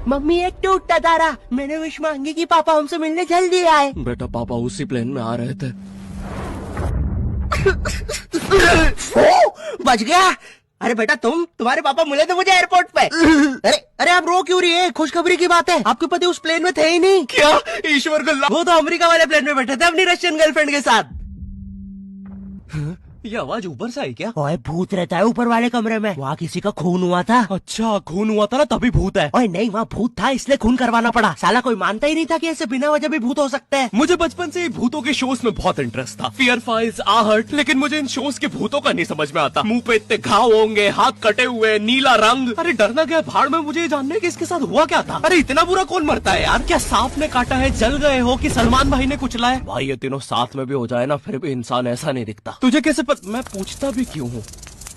Mummy एक टूटता तारा, मैंने विश मांगी कि पापा हमसे मिलने जल्दी आए। बेटा पापा उसी प्लेन में आ रहे थे। ओ, बच गया। अरे बेटा तुम्हारे पापा मिले थे मुझे एयरपोर्ट पे। अरे अरे आप रो क्यों रही है? खुशखबरी की बात है, आपके पति उस प्लेन में थे ही नहीं। क्या? ईश्वर को वो तो अमेरिका वाले प्लेन में बैठे थे अपनी रशियन गर्लफ्रेंड के साथ। ये आवाज ऊपर से आई क्या? ओए भूत रहता है ऊपर वाले कमरे में, वहाँ किसी का खून हुआ था। अच्छा खून हुआ था ना तभी भूत है। ओए नहीं, वहाँ भूत था इसलिए खून करवाना पड़ा। साला कोई मानता ही नहीं था कि ऐसे बिना वजह भी भूत हो सकते हैं। मुझे बचपन से ही भूतों के शोज में बहुत इंटरेस्ट था, फियर फाइल्स, आहट, लेकिन मुझे इन शोज के भूतों का नहीं समझ में आता। मुंह पे इतने घाव होंगे, हाथ कटे हुए, नीला रंग। अरे डरना क्या भाड़ में, मुझे ये जानने की इसके साथ हुआ क्या था। अरे इतना बुरा कौन मरता है यार? क्या सांप ने काटा है, जल गए हो कि सलमान भाई ने कुचला है? भाई ये तीनों साथ में भी हो जाए ना फिर भी इंसान ऐसा नहीं दिखता। तुझे कैसे मैं पूछता भी क्यों हूँ?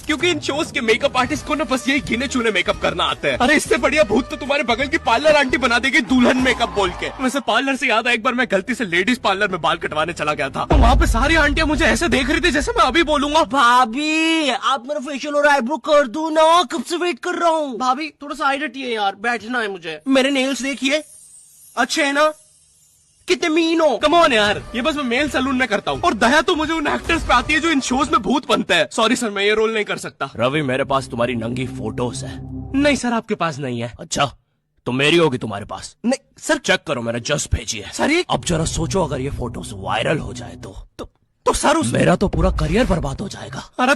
क्योंकि इन शोज के मेकअप आर्टिस्ट को ना बस यही गिने चुने मेकअप करना आता है। अरे इससे बढ़िया भूत तो तुम्हारे बगल की पार्लर आंटी बना देगी दुल्हन मेकअप बोल के। वैसे पार्लर से याद है, एक बार मैं गलती से लेडीज पार्लर में बाल कटवाने चला गया था, तो वहाँ पे सारी आंटियां मुझे ऐसे देख रही थी जैसे मैं अभी बोलूंगा भाभी आप मेरा फेशियल और आईब्रो कर दो ना, कब से वेट कर रहा हूँ। भाभी थोड़ा सा साइड हटिए यार, बैठना है मुझे। मेरे नेल्स देखिए, अच्छे है ना? कितने मीन हो। कम ऑन यार, ये बस मैं मेल सैलून में करता हूँ। और दया तो मुझे उन एक्टर्स पे आती है जो इन शोज में भूत बनते हैं। सॉरी सर, मैं ये रोल नहीं कर सकता। रवि मेरे पास तुम्हारी नंगी फोटोज है। नहीं सर आपके पास नहीं है। अच्छा तो मेरी होगी तुम्हारे पास? नहीं सर। चेक करो, मैंने जस्ट भेजी है। सर ये अब जरा सोचो, अगर ये फोटोज वायरल हो जाए तो सर मेरा तो पूरा करियर बर्बाद हो जाएगा। अरे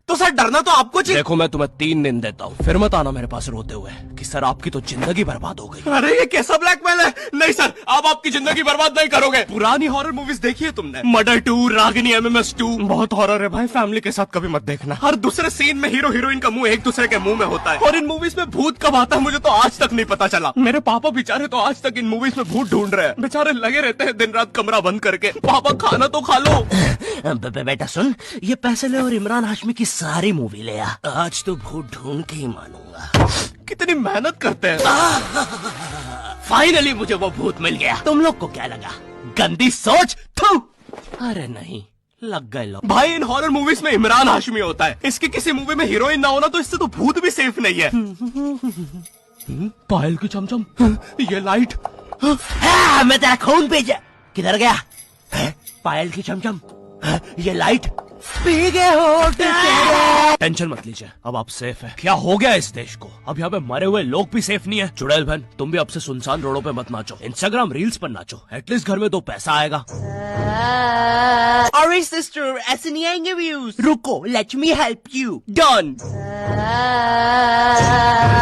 तो सर डरना तो आपको चाहिए। देखो मैं तुम्हें 3 दिन देता हूँ, फिर मत आना मेरे पास रोते हुए कि सर आपकी तो जिंदगी बर्बाद हो गई। अरे ये कैसा ब्लैकमेल है? नहीं सर, आप आपकी जिंदगी बर्बाद नहीं करोगे। पुरानी हॉरर मूवीज देखी है तुमने? मर्डर 2, रागिनी, MMS 2, बहुत हॉरर है भाई, फैमिली के साथ कभी मत देखना। हर दूसरे सीन में हीरो हीरोइन का मुंह एक दूसरे के मुंह में होता है। और इन मूवीज में भूत कब आता है मुझे तो आज तक नहीं पता चला। मेरे पापा बेचारे तो आज तक इन मूवीज में भूत ढूंढ रहे हैं। बेचारे लगे रहते हैं दिन रात कमरा बंद करके। पापा खाना तो खा लो। बेटा सुन, ये पैसे ले और इमरान हाशमी की सारी मूवी ले आ। आज तो भूत ढूंढ के ही मानूंगा। कितनी मेहनत करते हैं। फाइनली मुझे वो भूत मिल गया। तुम लोग को क्या लगा? गंदी सोच। थू। अरे नहीं, लग गए लोग। भाई इन हॉरर मूवीज में इमरान हाशमी होता है, इसकी किसी मूवी में हीरोइन ना होना तो इससे तो भूत भी सेफ नहीं है। पायल की चमचम, ये लाइट। मैं तेरा खून भेजा। किधर गया? पायल की चमचम, ये लाइट पी गए हो। टेंशन मत लीजिए, अब आप सेफ है। क्या हो गया इस देश को? अब यहाँ पे मरे हुए लोग भी सेफ नहीं है। चुड़ैल बहन तुम भी अब से सुनसान रोडों पे मत नाचो, इंस्टाग्राम रील्स पर नाचो, एटलीस्ट घर में 2 पैसा आएगा। अरे सिस्टर ऐसे नहीं आएंगे व्यूज। रुको, let me help you. Done.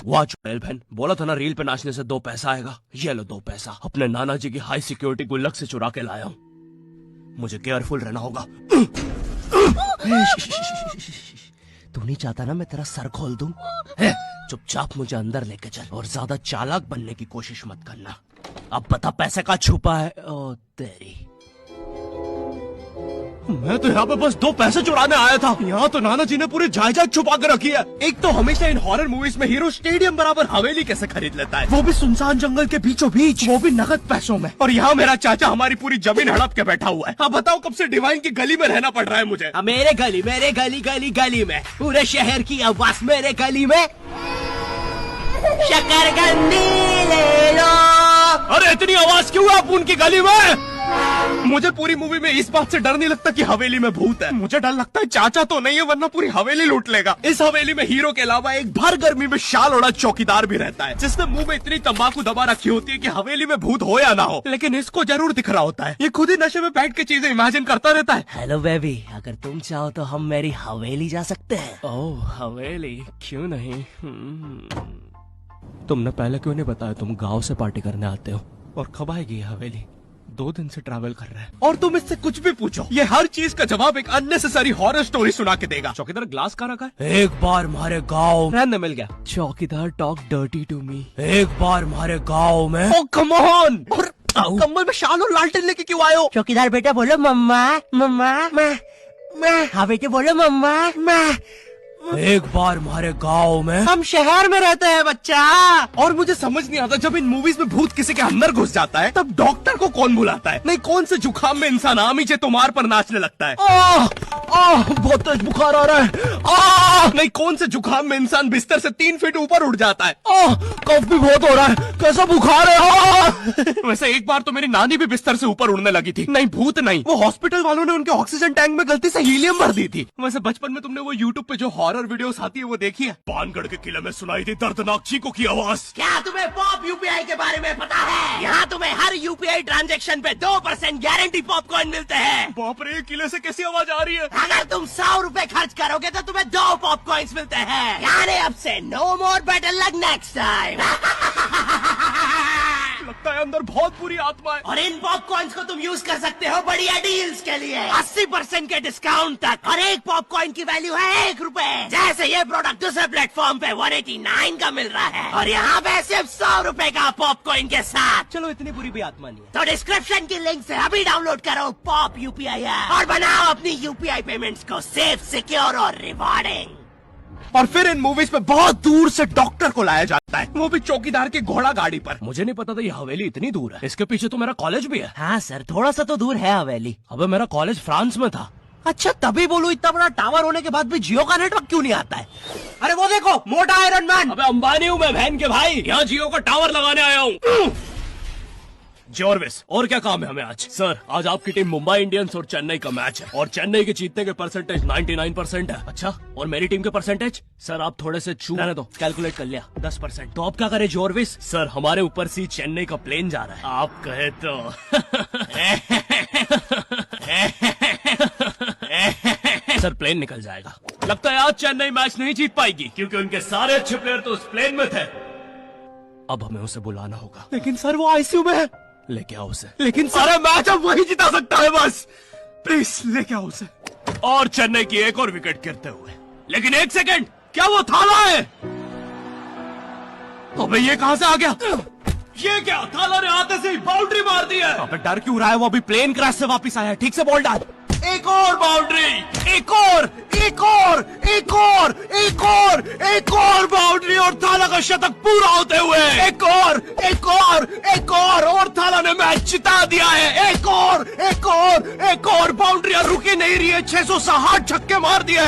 वाह चुड़ैल बहन, बोला था ना रील पे नाचने से 2 पैसा आएगा। ये लो 2 पैसा, अपने नाना जी की हाई सिक्योरिटी गुल्लक से चुरा के लाया हूँ। मुझे केयरफुल रहना होगा। तू नहीं चाहता ना मैं तेरा सर खोल दूं? चुपचाप मुझे अंदर लेके चल और ज्यादा चालाक बनने की कोशिश मत करना। अब बता पैसे का छुपा है। ओ तेरी, मैं तो यहाँ पे बस 2 पैसे चुराने आया था। यहाँ तो नाना जी ने पूरी जायदाद छुपा के रखी है। एक तो हमेशा इन हॉरर मूवीज में हीरो स्टेडियम बराबर हवेली कैसे खरीद लेता है, वो भी सुनसान जंगल के बीचों बीच, वो भी नगद पैसों में। और यहाँ मेरा चाचा हमारी पूरी जमीन हड़प के बैठा हुआ है। अब बताओ कब से डिवाइन की गली में रहना पड़ रहा है मुझे। मेरे गली में पूरे शहर की आवाज मेरे गली में। शकरकंदी ले लो। अरे इतनी आवाज क्यों है आप उनकी गली में? मुझे पूरी मूवी में इस बात से डर नहीं लगता कि हवेली में भूत है। मुझे डर लगता है चाचा तो नहीं है, वरना पूरी हवेली लूट लेगा। इस हवेली में हीरो के अलावा एक भर गर्मी में शाल ओढ़ा चौकीदार भी रहता है, जिसने मुंह में इतनी तंबाकू दबा रखी होती है कि हवेली में भूत हो या ना हो, लेकिन इसको जरूर दिख रहा होता है। ये खुद ही नशे में बैठ के चीजें इमेजिन करता रहता है। हेलो बेबी, अगर तुम चाहो तो हम मेरी हवेली जा सकते हैं। ओह हवेली, क्यों नहीं? तुमने पहले क्यों नहीं बताया तुम गाँव से पार्टी करने आते हो? और कब आएगी ये हवेली? 2 दिन से ट्रैवल कर रहा है और तुम इससे कुछ भी पूछो, ये हर चीज का जवाब एक अननेसेसरी हॉरर स्टोरी सुना के देगा। चौकीदार ग्लास कहाँ रखा है? एक बार हमारे गाँव रहने मिल गया। चौकीदार टॉक डर्टी टू मी। एक बार हमारे गाँव में। ओह कम ऑन। और कंबल में शाल और लालटेन लेके क्यों आए हो? चौकीदार बेटा बोलो मम्मा मम्मा। मैं हाँ बेटे बोलो मम्मा। मैं एक बार हमारे गांव में। हम शहर में रहते हैं बच्चा। और मुझे समझ नहीं आता, जब इन मूवीज में भूत किसी के अंदर घुस जाता है तब डॉक्टर को कौन बुलाता है? नहीं कौन से जुकाम में इंसान आमी चे तुम्हार पर नाचने लगता है? बहुत तेज बुखार आ रहा है। नहीं कौन से जुकाम में इंसान बिस्तर से 3 फीट ऊपर उड़ जाता है? कफ भी बहुत हो रहा है, कैसा बुखार है। वैसे एक बार तो मेरी नानी भी बिस्तर से ऊपर उड़ने लगी थी। नहीं भूत नहीं, वो हॉस्पिटल वालों ने उनके ऑक्सीजन टैंक में गलती से हीलियम भर दी थी। वैसे बचपन में तुमने वो यूट्यूब पे जो हॉरर वीडियोस आती है वो देखी है? पानगढ़ के किले में सुनाई थी दर्दनाक चीखों की आवाज। क्या तुम्हें पॉप यूपीआई के बारे में पता है? यहाँ तुम्हें हर यूपीआई ट्रांजैक्शन पे 2% गारंटी पॉपकॉर्न मिलते हैं। बाप रे, किले से कैसी आवाज आ रही है? अगर तुम 100 रुपए खर्च करोगे तो तुम्हें 2 पॉपकॉर्न्स मिलते हैं। यानी अब से no more better luck next time. लगता है अंदर बहुत बुरी आत्मा है। और इन पॉपकॉर्न्स को तुम यूज कर सकते हो बढ़िया डील्स के लिए 80% के डिस्काउंट तक। और एक पॉपकॉर्न की वैल्यू है 1 रुपए। जैसे ये प्रोडक्ट दूसरे प्लेटफॉर्म पे 189 का मिल रहा है और यहाँ पे सिर्फ 100 रुपए का पॉपकॉर्न के साथ। चलो इतनी बुरी भी आत्मा नहीं है। तो डिस्क्रिप्शन की लिंक से अभी डाउनलोड करो पॉप यूपीआई और बनाओ अपनी यूपीआई पेमेंट्स को सेफ, सिक्योर और रिवॉर्डिंग। और फिर इन मूवीज में बहुत दूर से डॉक्टर को लाया जाता है, वो भी चौकीदार की घोड़ा गाड़ी पर। मुझे नहीं पता था ये हवेली इतनी दूर है। इसके पीछे तो मेरा कॉलेज भी है। हाँ सर, थोड़ा सा तो दूर है हवेली। अबे मेरा कॉलेज फ्रांस में था। अच्छा तभी बोलूं, इतना बड़ा टावर होने के बाद भी जियो का नेटवर्क क्यों नहीं आता है? अरे वो देखो, मोटा आयरन मैन। अबे अंबानी हूँ मैं बहन के भाई, यहाँ जियो का टावर लगाने आया हूँ। जॉर्विस, और क्या काम है हमें आज? सर आज आपकी टीम मुंबई इंडियंस और चेन्नई का मैच है और चेन्नई के जीतने के परसेंटेज 99% है। अच्छा, और मेरी टीम के परसेंटेज? सर आप थोड़े से रहने दो, कैलकुलेट कर लिया 10%। तो अब क्या करे जॉर्विस? सर हमारे ऊपर से चेन्नई का प्लेन जा रहा है, आप कहे तो। सर प्लेन निकल जाएगा। लगता है आज चेन्नई मैच नहीं जीत पाएगी क्योंकि उनके सारे अच्छे प्लेयर तो उस प्लेन में थे। अब हमें उसे बुलाना होगा। लेकिन सर वो आईसीयू में है। लेके आओ उसे। लेकिन सारा मैच अब वही जिता सकता है बस। प्लीज लेके आओ उसे। और चेन्नई की एक और विकेट गिरते हुए। लेकिन एक सेकंड, क्या वो थाला है? अबे ये कहां से आ गया? ये क्या, थाला ने आते से ही बाउंड्री मार दी है। अबे डर क्यों रहा है? वो अभी प्लेन क्रैश से वापस आया है। ठीक से बॉल डाल। एक और बाउंड्री, एक और, एक और, एक और, एक और, एक और बाउंड्री और थाला का शतक पूरा होते हुए एक और, एक और, एक और थाला ने मैच जिता दिया है। एक और, एक और, एक और बाउंड्रियां रुकी नहीं रही है। 660 छक्के मार दिए हैं।